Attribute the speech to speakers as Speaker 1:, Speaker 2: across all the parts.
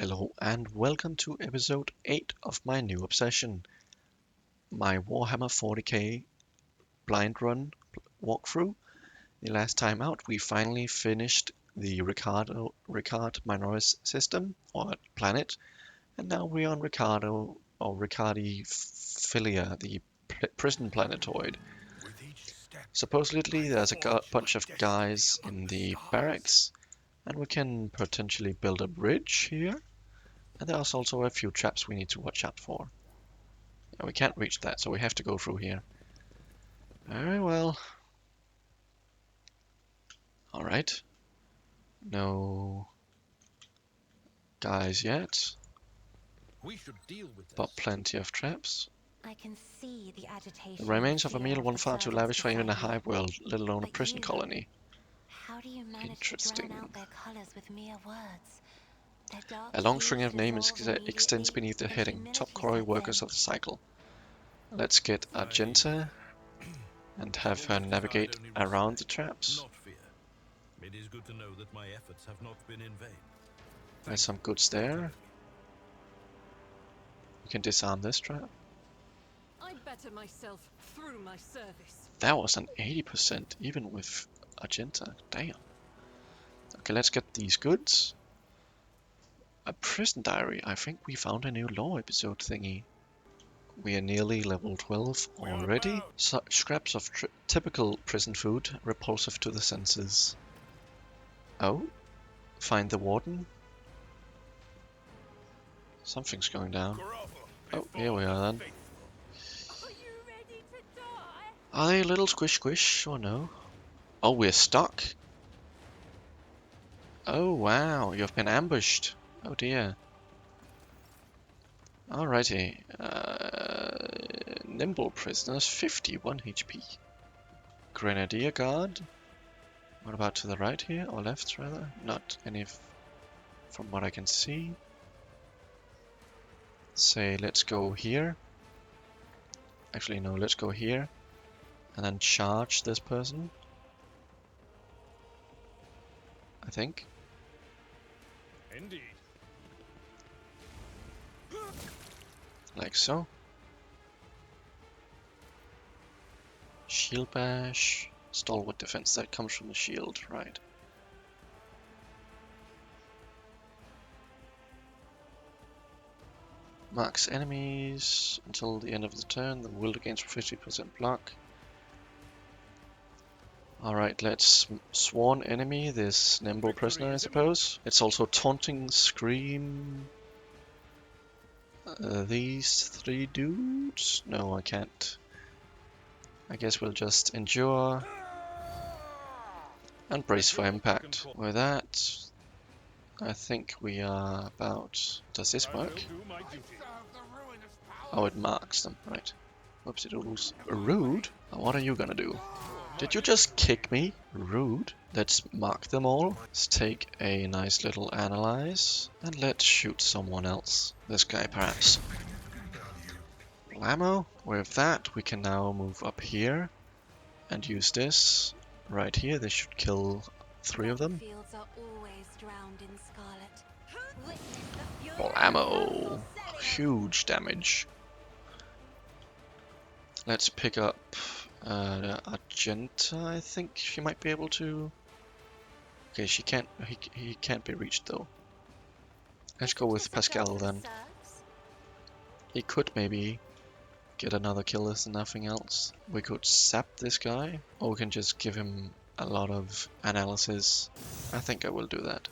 Speaker 1: Hello and welcome to episode 8 of my new obsession, my Warhammer 40k blind run walkthrough. The last time out we finally finished the Ricard Minoris system, or planet, and now we're on Ricardo, or Ricardi Filia, the prison planetoid. Supposedly there's a bunch of guys in the barracks, and we can potentially build a bridge here. And there's also a few traps we need to watch out for. Yeah, we can't reach that, so we have to go through here. Very well. Alright. No guys yet,
Speaker 2: We should deal with this.
Speaker 1: but plenty of traps.
Speaker 3: I can see the agitation.
Speaker 1: The remains of a
Speaker 3: fear
Speaker 1: meal
Speaker 3: of
Speaker 1: one
Speaker 3: the
Speaker 1: far too
Speaker 3: servants
Speaker 1: lavish for even a
Speaker 3: beside me.
Speaker 1: hive world, let alone a
Speaker 3: But
Speaker 1: prison
Speaker 3: you-
Speaker 1: colony.
Speaker 3: How do you manage to
Speaker 1: Interesting.
Speaker 3: drown out their colours with mere words? Their dark
Speaker 1: A long
Speaker 3: hues
Speaker 1: string of names
Speaker 3: dissolve
Speaker 1: extends
Speaker 3: immediately,
Speaker 1: beneath the
Speaker 3: and
Speaker 1: heading,
Speaker 3: humility
Speaker 1: top quarry
Speaker 3: sets
Speaker 1: workers
Speaker 3: in.
Speaker 1: of the cycle. Let's get Argenta and have her navigate around the traps.
Speaker 2: Not fear. It is good to know that my efforts have not been in vain.
Speaker 1: There's some goods there. We can disarm this trap.
Speaker 4: I better myself through my service.
Speaker 1: That was an 80%, even with Argenta. Damn. Okay, let's get these goods. A prison diary. I think we found a new law episode thingy. We are nearly level 12 already. Scraps of typical prison food, repulsive to the senses. Oh, find the warden. Something's going down. Oh, here we are then.
Speaker 4: Are you ready to die?
Speaker 1: Are they a little squish squish or no? Oh, we're stuck. Oh wow, you've been ambushed. Oh dear. Alrighty. Nimble prisoners, 51 HP. Grenadier guard. What about to the right here, or left rather? Not any from what I can see. Say, let's go here. Actually, no, let's go here. And then charge this person. I think.
Speaker 2: Indeed.
Speaker 1: Like so. Shield bash. Stalwart defense, that comes from the shield, right. Marks enemies until the end of the turn, then will against 50% block. Alright, let's sworn enemy this nimble prisoner, I suppose. It's also taunting scream. These three dudes? No, I can't. I guess we'll just endure and brace for impact. With that, I think we are about... Does this work? Oh, it marks them, right. Whoopsie doodles. Rude? What are you gonna do? Did you just kick me? Rude. Let's mark them all. Let's take a nice little analyze. And let's shoot someone else. This guy, perhaps. Blammo. With that, we can now move up here. And use this. Right here, this should kill 3 of them.
Speaker 3: Fields are always drowned in scarlet. Witness the fury of
Speaker 1: Blammo.
Speaker 3: the
Speaker 1: Huge damage. Let's pick up Argenta, I think she might be able to. Okay, she can't. He can't be reached though. Let's go with Pascal then. He could maybe get another kill if nothing else. We could sap this guy, or we can just give him a lot of analysis. I think I will do that.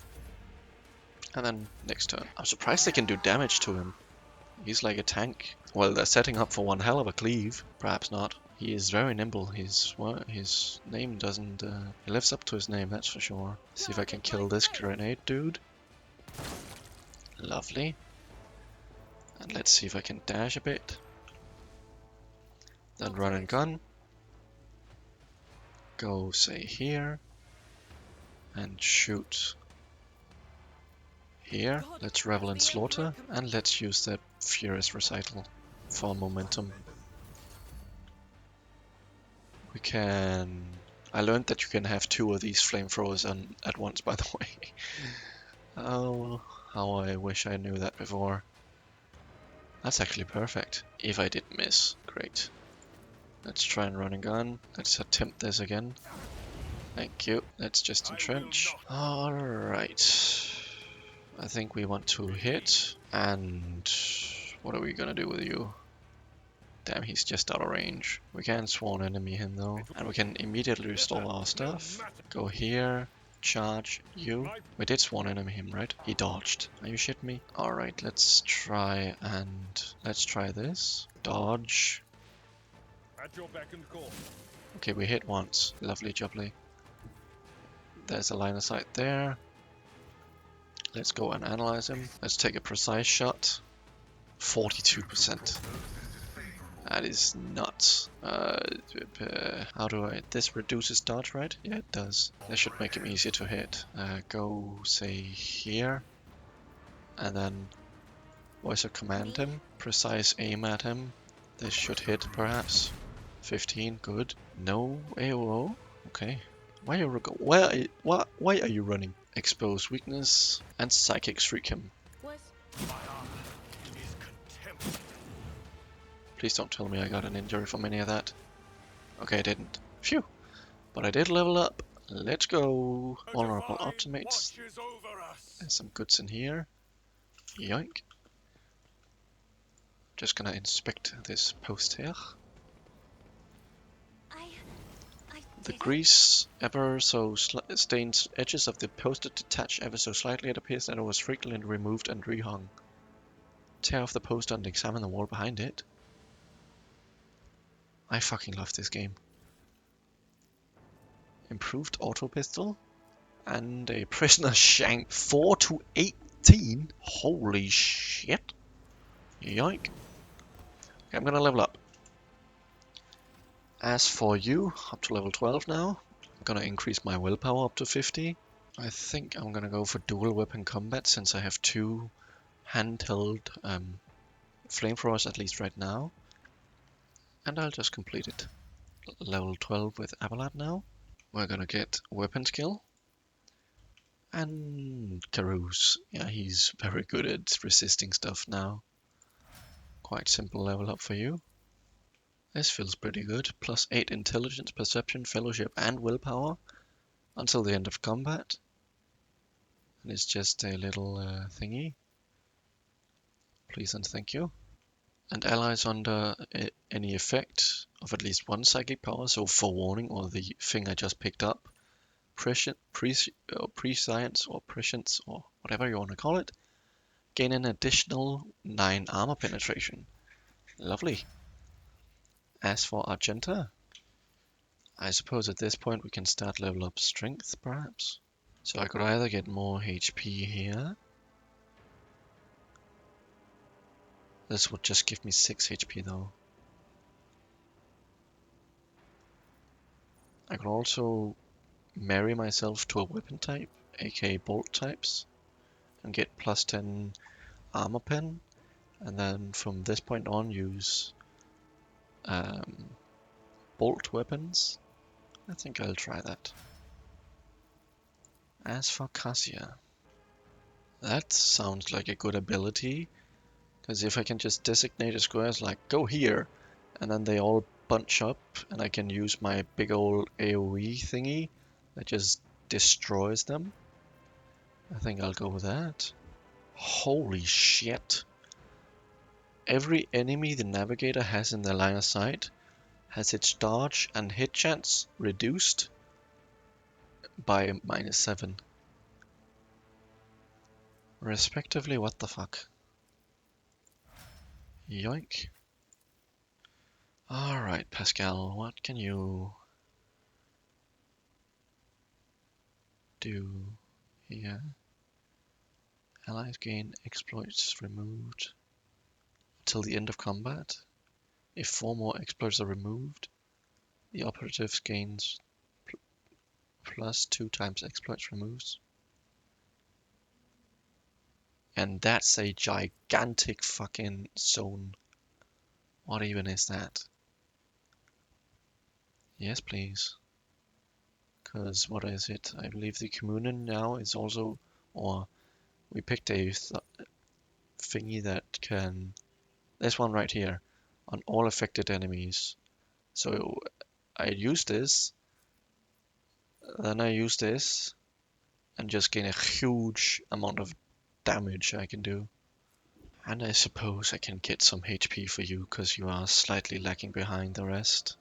Speaker 1: And then next turn. I'm surprised they can do damage to him. He's like a tank. Well, they're setting up for one hell of a cleave. Perhaps not. He is very nimble. His name doesn't... he lives up to his name, that's for sure. See if I can kill this grenade dude. Lovely. And let's see if I can dash a bit. Then run and gun. Go, say, here. And shoot. Here. Let's revel in slaughter. And let's use that furious recital for momentum. We can... I learned that you can have 2 of these flamethrowers at once, by the way. Oh, How I wish I knew that before. That's actually perfect. If I did miss, great. Let's try and run a gun. Let's attempt this again. Thank you. Let's just entrench. Alright. I think we want to hit. And what are we gonna do with you? Damn, he's just out of range. We can sworn enemy him though. And we can immediately restore our stuff. Go here. Charge you. We did sworn enemy him, right? He dodged. Are you shitting me? Alright, let's try this. Dodge.
Speaker 2: At your beck and call.
Speaker 1: Okay, we hit once. Lovely jubbly. There's a line of sight there. Let's go and analyze him. Let's take a precise shot. 42%. That is nuts. How do I... This reduces dodge, right? Yeah, it does. That should make him easier to hit. Go, say, here. And then voice of command him. Precise aim at him. This should hit, perhaps. 15, good. No AOO? Okay. Why are you running? Expose weakness and psychic shriek him. Please don't tell me I got an injury from any of that. Okay, I didn't. Phew. But I did level up. Let's go. Vulnerable optimates. There's some goods in here. Yoink. Just gonna inspect this post here. The grease ever so stains edges of the poster detach ever so slightly. It appears that it was frequently removed and rehung. Tear off the poster and examine the wall behind it. I fucking love this game. Improved auto pistol and a prisoner shank. 4 to 18. Holy shit. Yoink. Okay, I'm gonna level up. As for you, up to level 12 now. I'm gonna increase my willpower up to 50. I think I'm gonna go for dual weapon combat since I have two handheld flamethrowers at least right now. And I'll just complete it. Level 12 with Avalad now. We're gonna get weapon skill. And Carouse. Yeah, he's very good at resisting stuff now. Quite simple level up for you. This feels pretty good. Plus 8 intelligence, perception, fellowship, and willpower until the end of combat. And it's just a little thingy. Please and thank you. And allies under any effect of at least one psychic power, so forewarning or the thing I just picked up, prescience or prescience or whatever you want to call it, gain an additional 9 armor penetration. Lovely. As for Argenta, I suppose at this point we can start level up strength, perhaps. So I could either get more HP here. This would just give me 6 HP though. I could also marry myself to a weapon type, aka bolt types, and get plus 10 armor pen, and then from this point on use bolt weapons. I think I'll try that. As for Cassia, that sounds like a good ability, because if I can just designate a square as like, go here, and then they all bunch up, and I can use my big old AoE thingy that just destroys them, I think I'll go with that. Holy shit. Every enemy the navigator has in their line of sight has its dodge and hit chance reduced by -7. Respectively, what the fuck? Yoink. Alright, Pascal, what can you do here? Allies gain exploits removed till the end of combat. If 4 more exploits are removed, the operative gains plus 2 times exploits removes. And that's a gigantic fucking zone. What even is that? Yes, please. Because what is it? I believe the Communion now is also, or We picked a thingy that can... This one right here. On all affected enemies. So I use this. Then I use this. And just gain a huge amount of damage I can do. And I suppose I can get some HP for you, because you are slightly lagging behind the rest.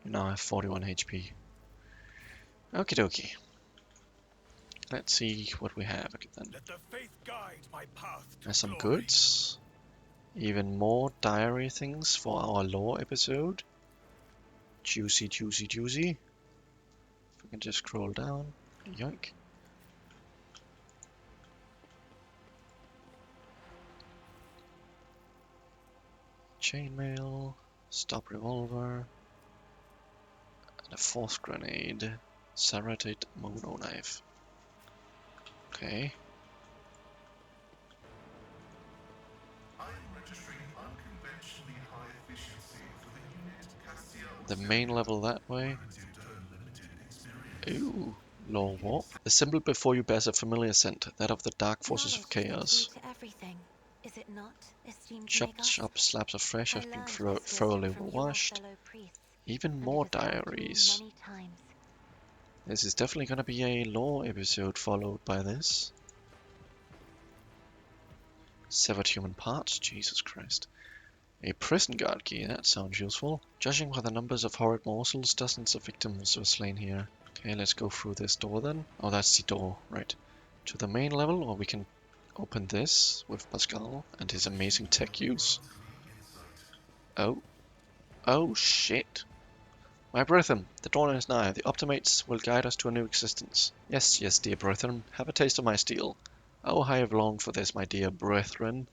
Speaker 1: You now have 41 HP. Okie dokie. Let's see what we have then.
Speaker 2: Let the faith guide my path to
Speaker 1: There's some
Speaker 2: glory.
Speaker 1: goods. Even more diary things for our lore episode. Juicy, juicy, juicy. If we can just scroll down. Yoink. Chainmail. Stop revolver. And a force grenade. Serrated mono knife. Okay. The main level that way. Ooh, lore warp. The symbol before you bears a familiar scent, that of the dark forces of
Speaker 3: Knowledge
Speaker 1: chaos.
Speaker 3: is the key to everything, is it not, esteemed
Speaker 1: Sharp,
Speaker 3: Magus?
Speaker 1: sharp slabs of flesh
Speaker 3: I
Speaker 1: have been
Speaker 3: learned this
Speaker 1: thoroughly
Speaker 3: wisdom from your
Speaker 1: washed.
Speaker 3: fellow priests,
Speaker 1: Even
Speaker 3: and
Speaker 1: more
Speaker 3: it has helped me
Speaker 1: diaries.
Speaker 3: many times.
Speaker 1: This is definitely going to be a lore episode followed by this. Severed human parts, Jesus Christ. A prison guard key, that sounds useful. Judging by the numbers of horrid morsels, dozens of victims were slain here. Okay, let's go through this door then. Oh, that's the door, right. To the main level, or we can open this with Pascal and his amazing tech use. Oh. Oh, shit. My brethren, the dawn is nigh. The Optimates will guide us to a new existence. Yes, yes, dear brethren, have a taste of my steel. Oh, I have longed for this, my dear brethren.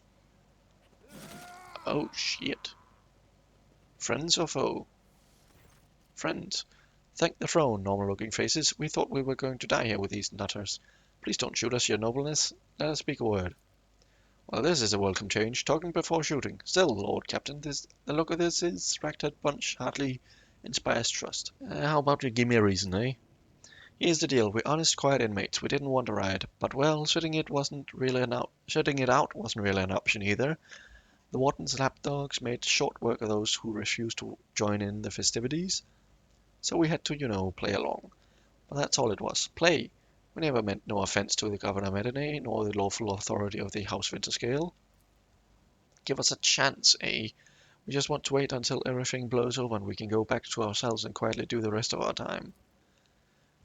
Speaker 1: Oh, shit. Friends or foe? Friends. Thank the throne, normal-looking faces. We thought we were going to die here with these nutters. Please don't shoot us, your nobleness. Let us speak a word. Well, this is a welcome change. Talking before shooting. Still, Lord Captain, the look of this ragtag bunch hardly inspires trust. How about you give me a reason, eh? Here's the deal. We're honest, quiet inmates. We didn't want a riot. But, well, shutting it out wasn't really an option either. The warden's lapdogs made short work of those who refused to join in the festivities. So we had to, play along. But that's all it was. Play. We never meant no offense to the Governor Medine, nor the lawful authority of the House Winterscale. Give us a chance, eh? We just want to wait until everything blows over and we can go back to ourselves and quietly do the rest of our time.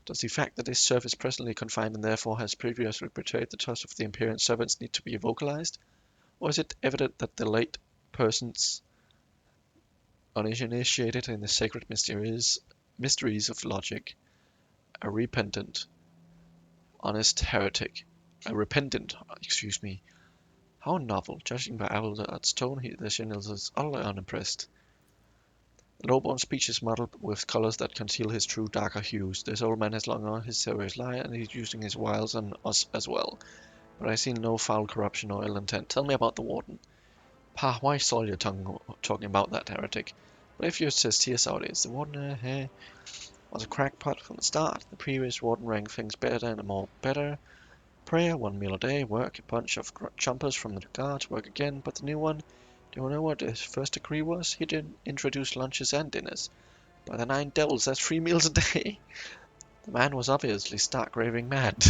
Speaker 1: Does the fact that this serf is presently confined and therefore has previously betrayed the trust of the Imperial servants need to be vocalized? Or is it evident that the late persons uninitiated in the sacred mysteries of logic, a repentant, excuse me. How novel, judging by Abelard's tone, the Chenils is utterly unimpressed. The lowborn speech is muddled with colors that conceal his true darker hues. This old man has long on his serious lie, and he's using his wiles on us as well. But I see no foul corruption or ill intent. Tell me about the warden. Pa, why soil your tongue talking about that heretic? But if you insist, here's how it is. The warden, was a crackpot from the start. The previous warden ran things better and more better. Prayer, 1 meal a day, work, a bunch of chumpers from the guards, work again. But the new one, do you know what his first decree was? He didn't introduce lunches and dinners. By the 9 devils, that's 3 meals a day. The man was obviously stark raving mad.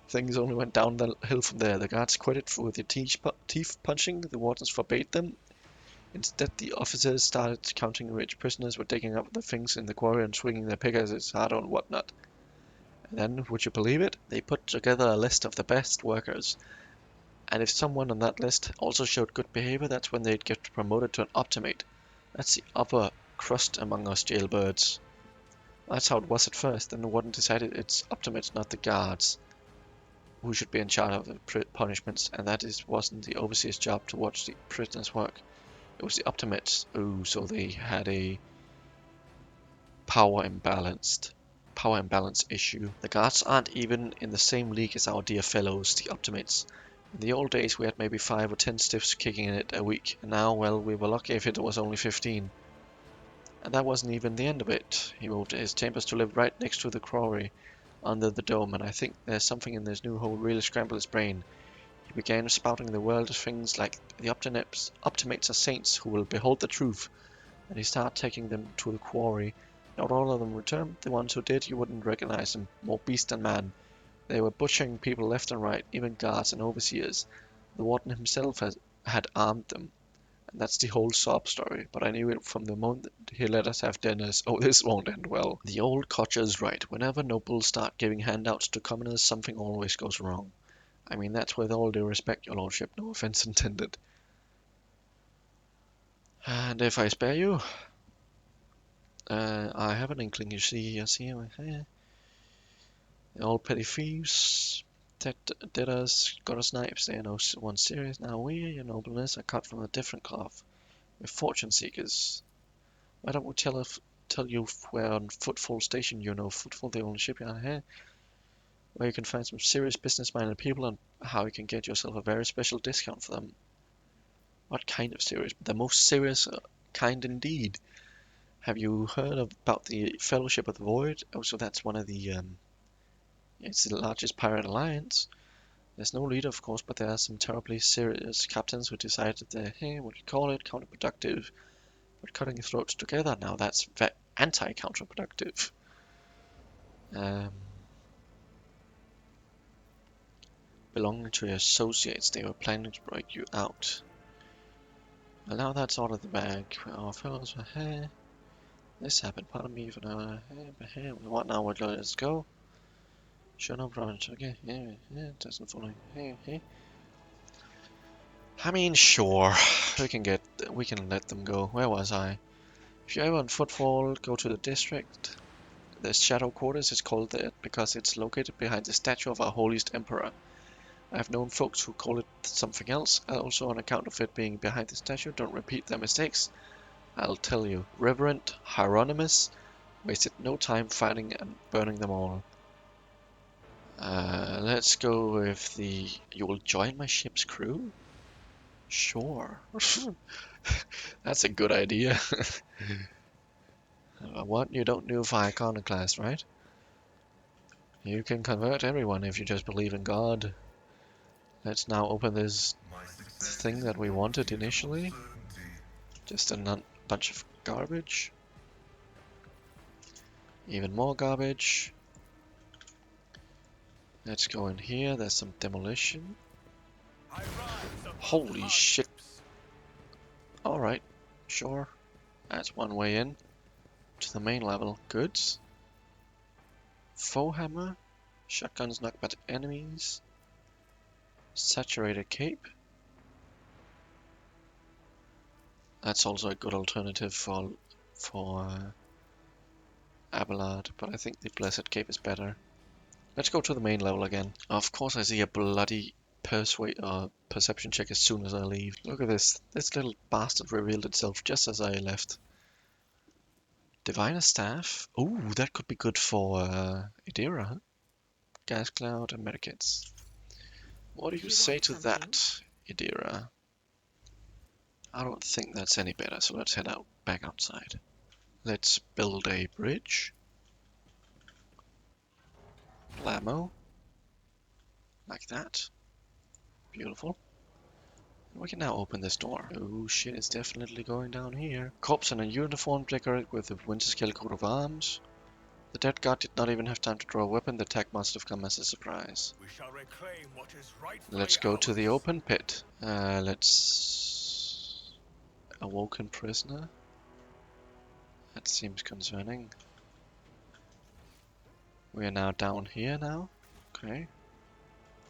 Speaker 1: Things only went down the hill from there. The guards quit it with the teeth punching. The wardens forbade them. Instead, the officers started counting which prisoners were digging up the things in the quarry and swinging their pickaxes hard on whatnot. And then, would you believe it, they put together a list of the best workers. And if someone on that list also showed good behavior, that's when they'd get promoted to an Optimate. That's the upper crust among us jailbirds. That's how it was at first. Then the warden decided it's Optimates, not the guards, who should be in charge of the punishments, and that wasn't the overseer's job to watch the prisoners work. It was the Optimates. Ooh, so they had a power imbalance issue. The guards aren't even in the same league as our dear fellows, the Optimates. In the old days we had maybe 5 or 10 stiffs kicking in it a week, and now, well, we were lucky if it was only 15. And that wasn't even the end of it. He moved his chambers to live right next to the quarry, under the dome, and I think there's something in this new hole really scrambled his brain. He began spouting the world of things like the optimates are saints who will behold the truth, and he started taking them to the quarry. Not all of them returned. The ones who did, you wouldn't recognize them. More beast than man. They were butchering people left and right, even guards and overseers. The warden himself had armed them. And that's the whole sob story, but I knew it from the moment he let us have dinners. Oh, this won't end well. The old codger's right. Whenever nobles start giving handouts to commoners, something always goes wrong. I mean, that's with all due respect, your lordship, no offense intended. And if I spare you, I have an inkling, you see, the old petty thieves that did us, got us knives, they are no one serious. Now we, your nobleness, are cut from a different cloth. We're fortune seekers. Why don't we tell you where on Footfall Station, you know, Footfall, the only shipyard here, where you can find some serious business-minded people and how you can get yourself a very special discount for them. What kind of serious? The most serious kind indeed. Have you heard about the Fellowship of the Void? Oh, so that's one of the, it's the largest pirate alliance. There's no leader, of course, but there are some terribly serious captains who decided that, hey, what do you call it, counterproductive. But cutting throats together, now that's anti-counterproductive. Belonging to your associates, they were planning to break you out. Well, now that's out of the bag. Our fellows were here. This happened, pardon me for now. Here. What now? Let's go. Sure, no problem. Okay, yeah, doesn't follow. Hey. I mean, sure, we can let them go. Where was I? If you're ever on Footfall, go to the district. The Shadow Quarters is called that because it's located behind the statue of our holiest emperor. I've known folks who call it something else, also on account of it being behind the statue. Don't repeat their mistakes. I'll tell you, Reverend Hieronymus wasted no time fighting and burning them all. Let's go with the... You will join my ship's crew? Sure. That's a good idea. What? You don't do for Iconoclast, right? You can convert everyone if you just believe in God. Let's now open this thing that we wanted initially. Just a bunch of garbage. Even more garbage. Let's go in here. There's some demolition. Holy shit. Alright, sure. That's one way in. To the main level. Goods. Foe hammer. Shotguns knock back enemies. Saturated cape. That's also a good alternative for Abelard, but I think the Blessed Cape is better. Let's go to the main level again. Of course I see a bloody perception check as soon as I leave. Look at this. This little bastard revealed itself just as I left. Diviner Staff. Ooh, that could be good for Idira, huh? Gas Cloud and Medikits. What do you say to that, Idira? I don't think that's any better, so let's head back outside. Let's build a bridge. Blammo. Like that. Beautiful. We can now open this door. Oh shit, it's definitely going down here. Corpse in a uniform decorated with a winter-scale coat of arms. The dead guard did not even have time to draw a weapon. The attack must have come as a surprise.
Speaker 2: We shall reclaim what is
Speaker 1: Let's go to the open pit. Let's... Awoken prisoner. That seems concerning. We are now down here now. Okay.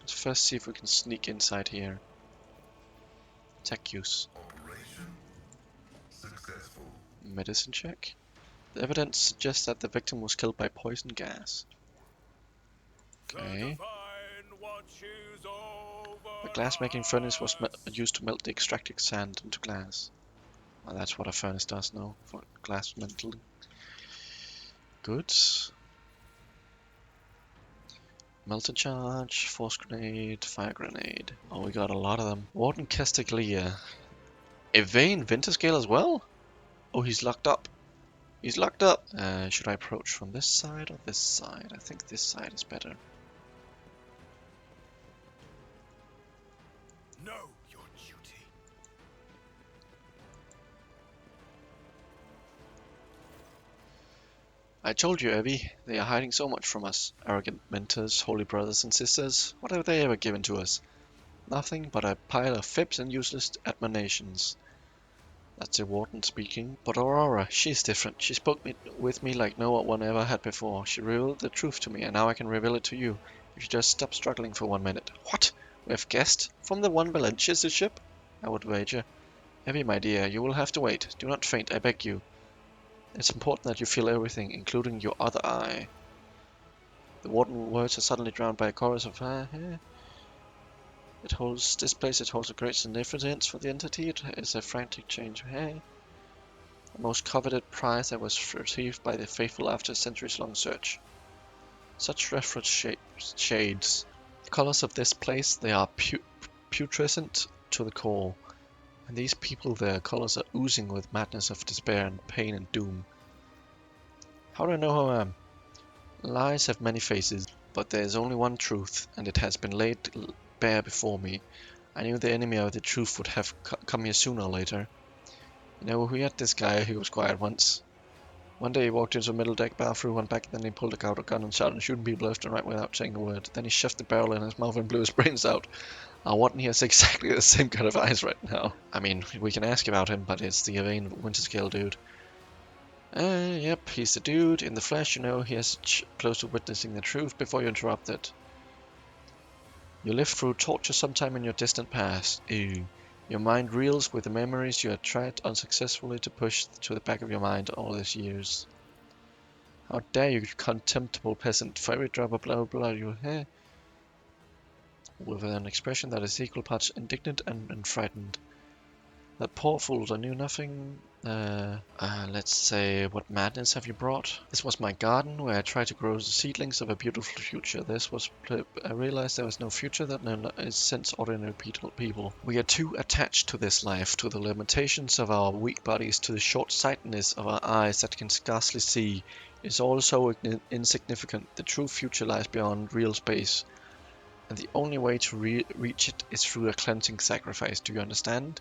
Speaker 1: Let's first see if we can sneak inside here. Tech use.
Speaker 5: Operation successful.
Speaker 1: Medicine check. The evidence suggests that the victim was killed by poison gas. Okay. The glass-making furnace was used to melt the extracted sand into glass. Well, that's what a furnace does now, for glass melting. Goods. Melted charge, force grenade, fire grenade. Oh, we got a lot of them. Warden Castiglia. Evane Winterscale as well? Oh, he's locked up. He's locked up. Should I approach from this side or this side? I think this side is better.
Speaker 2: Know your duty.
Speaker 1: I told you, Evie, they are hiding so much from us. Arrogant mentors, holy brothers and sisters. What have they ever given to us? Nothing but a pile of fibs and useless admonitions. That's the warden speaking. But Aurora, she's different. She spoke with me like no one ever had before. She revealed the truth to me, and now I can reveal it to you. If you just stop struggling for 1 minute. What? We have guests? From the one Valencia's ship? I would wager. Evie, my dear, you will have to wait. Do not faint, I beg you. It's important that you feel everything, including your other eye. The warden's words are suddenly drowned by a chorus of This place holds a great significance for the entity. It is a frantic change. A most coveted prize that was received by the faithful after a centuries-long search. Such reference shades. The colors of this place, they are putrescent to the core. And these people, their colors are oozing with madness of despair and pain and doom. How do I know who I am? Lies have many faces, but there is only one truth, and it has been laid bare before me. I knew the enemy of the truth would have come here sooner or later. You know, we had this guy who was quiet once. One day he walked into a middle deck bathroom, went back, then he pulled out a gun and started shooting people left and right without saying a word. Then he shoved the barrel in his mouth and blew his brains out. Our warden here has exactly the same kind of eyes right now. I mean, we can ask about him, but it's the Yvain Winterscale dude. Yep, he's the dude. In the flesh, you know, he is close to witnessing the truth before you interrupt it. You lived through torture sometime in your distant past. Ew. Your mind reels with the memories you had tried unsuccessfully to push to the back of your mind all these years. How dare you, contemptible peasant, for every drop of blood you with an expression that is equal parts indignant and frightened. That poor fools, I knew nothing. Let's say, what madness have you brought? This was my garden, where I tried to grow the seedlings of a beautiful future. I realized there was no future that is since ordinary people. We are too attached to this life, to the limitations of our weak bodies, to the short-sightedness of our eyes that can scarcely see. It is all so insignificant. The true future lies beyond real space. And the only way to reach it is through a cleansing sacrifice. Do you understand?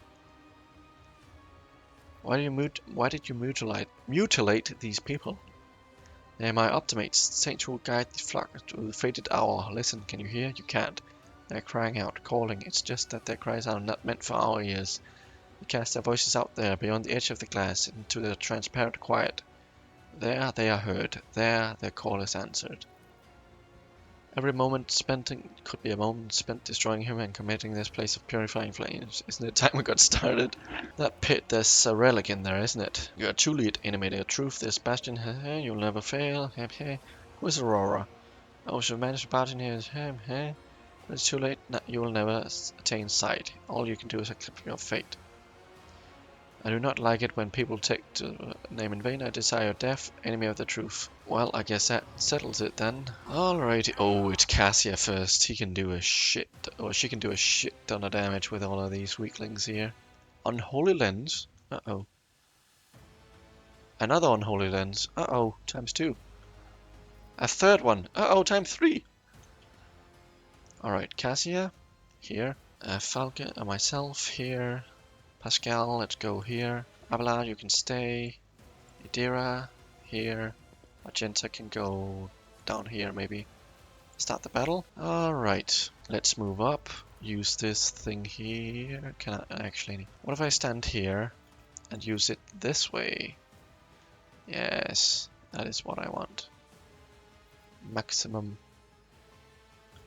Speaker 1: Why did you mutilate these people? They are my optimates, saints who will guide the flock to the fated hour. Listen, can you hear? You can't. They're crying out, calling. It's just that their cries are not meant for our ears. They cast their voices out there, beyond the edge of the glass, into the transparent quiet. There they are heard. There their call is answered. Every moment spent could be a moment spent destroying him and committing this place of purifying flames. Isn't it time we got started? That pit, there's a relic in there, isn't it? You are truly animated of truth, this bastion. You'll never fail. Who's Aurora? Oh, she managed to barge in here. But it's too late. You will never attain sight. All you can do is accept your fate. I do not like it when people take the name in vain. I desire death, enemy of the truth. Well, I guess that settles it then. Alrighty. Oh, it's Cassia first. He can do a shit, or she can do a shit ton of damage with all of these weaklings here. Unholy lens. Uh-oh. Another unholy lens. Uh-oh, times 2. A third one. Uh-oh, times 3. Alright, Cassia, here. Falcon, myself, here. Pascal, let's go here. Abelard, you can stay. Idira, here. Magenta can go down here, maybe. Start the battle. Alright, let's move up. Use this thing here. Can I actually... What if I stand here and use it this way? Yes, that is what I want. Maximum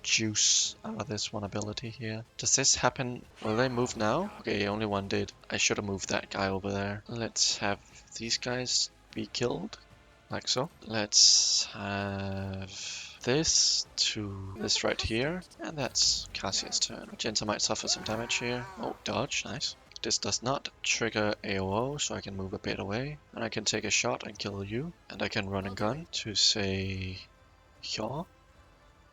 Speaker 1: juice out of this one ability here. Does this happen? Will they move now? Okay, only one did. I should have moved that guy over there. Let's have these guys be killed. Like so. Let's have this to this right here. And that's Cassia's turn. Magenta might suffer some damage here. Oh, dodge. Nice. This does not trigger AOO, so I can move a bit away. And I can take a shot and kill you. And I can run and gun to say here.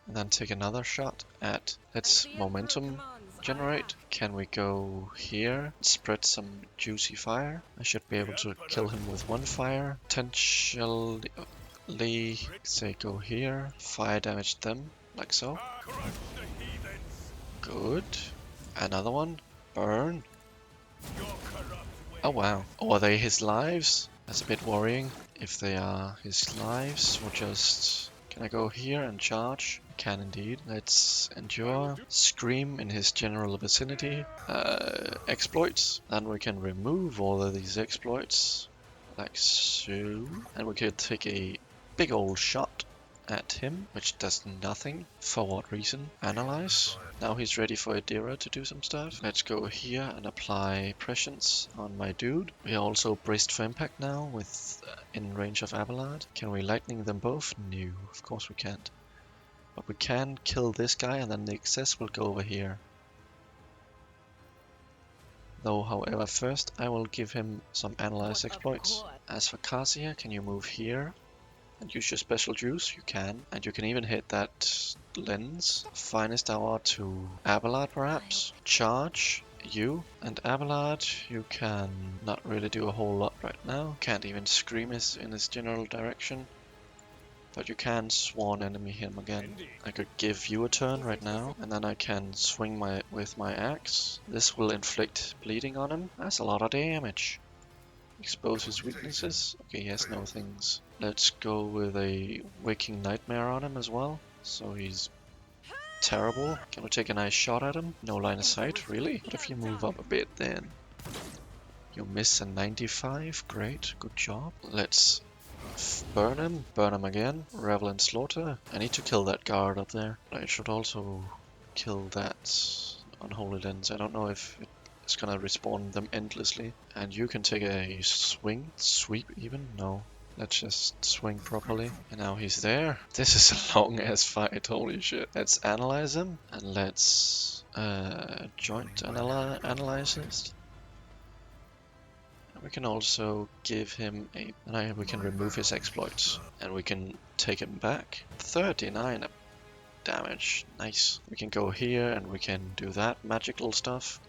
Speaker 1: And then take another shot at, let's momentum generate. Can we go here? Spread some juicy fire. I should be able to kill him with one fire. Potentially, say go here. Fire damage them, like so. Good. Another one. Burn. Oh wow. Oh, are they his lives? That's a bit worrying. If they are his lives, we'll just... Can I go here and charge? Can indeed. Let's endure. Scream in his general vicinity. Exploits. Then we can remove all of these exploits. Like so. And we could take a big old shot at him, which does nothing. For what reason? Analyze. Now he's ready for Adira to do some stuff. Let's go here and apply prescience on my dude. We are also braced for impact now with in range of Abelard. Can we lightning them both? No, of course we can't. But we can kill this guy and then the excess will go over here. Though, however, first I will give him some analyze exploits. As for Kasia, can you move here? And use your special juice, you can. And you can even hit that lens. Finest hour to Abelard, perhaps. Charge you and Abelard. You can not really do a whole lot right now. Can't even scream in his general direction. But you can sworn enemy him again. I could give you a turn right now. And then I can swing with my axe. This will inflict bleeding on him. That's a lot of damage. Expose his weaknesses. Okay, he has no things. Let's go with a waking nightmare on him as well. So he's terrible. Can we take a nice shot at him? No line of sight, really? What if you move up a bit then? You miss a 95. Great, good job. Let's burn him. Burn him again. Revel in slaughter. I need to kill that guard up there. I should also kill that unholy lens. I don't know if it's gonna respawn them endlessly. And you can take a swing, sweep even? No. Let's just swing properly. And now he's there. This is a long ass fight, holy shit. Let's analyze him. And let's joint analyze this. And we can also give him a... And we can remove his exploits. And we can take him back. 39 damage. Nice. We can go here and we can do that magical stuff.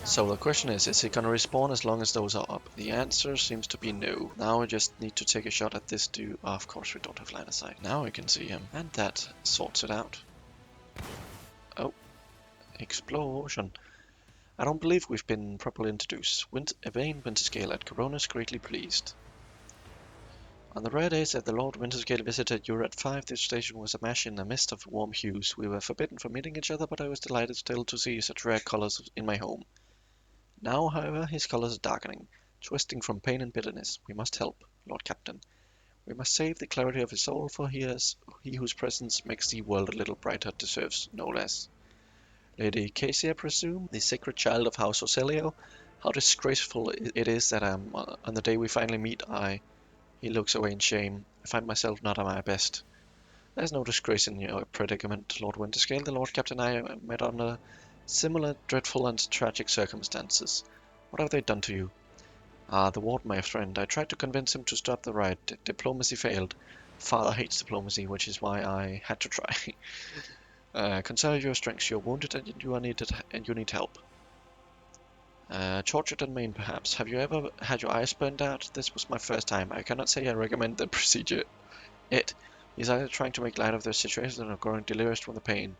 Speaker 1: So the question is he gonna respawn as long as those are up? The answer seems to be no. Now we just need to take a shot at this dude. Oh, of course we don't have line of sight. Now we can see him. And that sorts it out. Oh. Explosion. I don't believe we've been properly introduced. Evane Winterscale at Corona's greatly pleased. On the rare days that the Lord Winterscale visited Europe 5, this station was a mash in a mist of warm hues. We were forbidden from meeting each other, but I was delighted still to see such rare colors in my home. Now, however, his colors are darkening, twisting from pain and bitterness. We must help, Lord Captain. We must save the clarity of his soul, for he whose presence makes the world a little brighter deserves no less. Lady Casey, I presume, the sacred child of House Ocelio? How disgraceful it is that on the day we finally meet, He looks away in shame. I find myself not at my best. There's no disgrace in your predicament, Lord Winterscale. The Lord Captain and I met under similar dreadful and tragic circumstances. What have they done to you? Ah, the ward, my friend. I tried to convince him to stop the riot. Diplomacy failed. Father hates diplomacy, which is why I had to try. Consider your strengths. You're wounded and you need help. Tortured and maimed, perhaps. Have you ever had your eyes burned out? This was my first time. I cannot say I recommend the procedure. He's either trying to make light of their situation or growing delirious from the pain.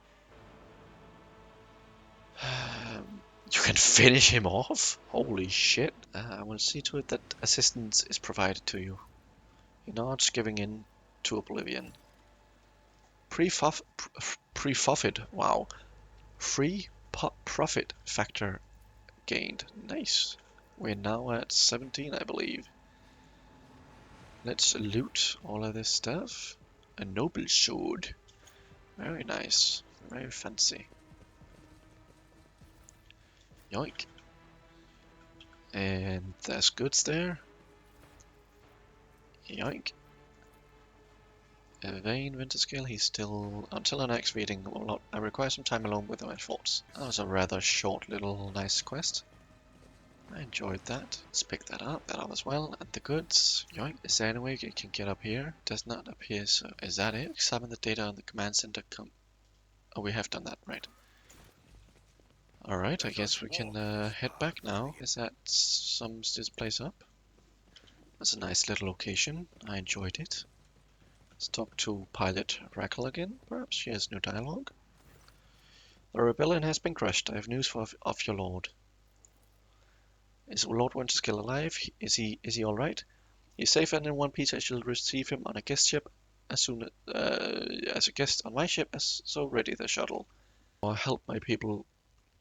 Speaker 1: You can finish him off? Holy shit. I will see to it that assistance is provided to you. He nods, giving in to oblivion. Pre-profit. Wow. Free profit factor gained. Nice. We're now at 17, I believe. Let's loot all of this stuff. A noble sword. Very nice. Very fancy. Yoink. And there's goods there. Yoink. Evane Winterscale, he's still... Until our next meeting, I require some time alone with my thoughts. That was a rather short little nice quest. I enjoyed that. Let's pick that up as well. And the goods. Yoink. Is there any way you can get up here? Does not appear so. Is that it? Examine the data on the command center. Oh, we have done that, right. Alright, I guess we can head back now. Is that sums this place up? That's a nice little location. I enjoyed it. Let's talk to Pilot Rackle again. Perhaps she has new dialogue. The rebellion has been crushed. I have news of your lord. Is Lord Winterskill alive? Is he alright? He's safe and in one piece. I shall receive him on a guest ship as soon as a guest on my ship, so ready the shuttle. Or help my people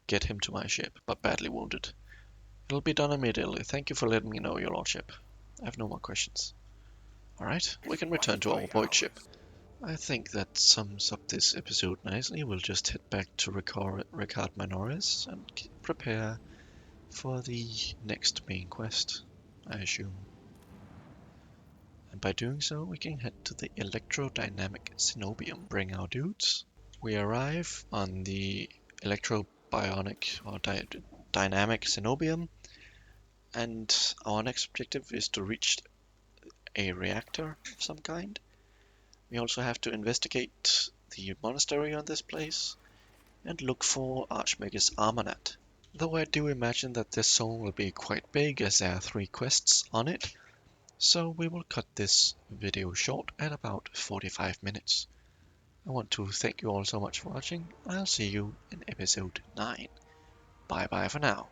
Speaker 1: get him to my ship, but badly wounded. It'll be done immediately. Thank you for letting me know, your lordship. I have no more questions. Alright, we can return to our void ship. I think that sums up this episode nicely. We'll just head back to Ricard Minoris and prepare for the next main quest, I assume. And by doing so, we can head to the electrodynamic cenobium. Bring our dudes. We arrive on the electrobionic or dynamic cenobium, and our next objective is to reach a reactor of some kind. We also have to investigate the monastery on this place and look for Archmagus Armanat. Though I do imagine that this zone will be quite big as there are 3 quests on it, so we will cut this video short at about 45 minutes. I want to thank you all so much for watching, and I'll see you in episode 9. Bye bye for now.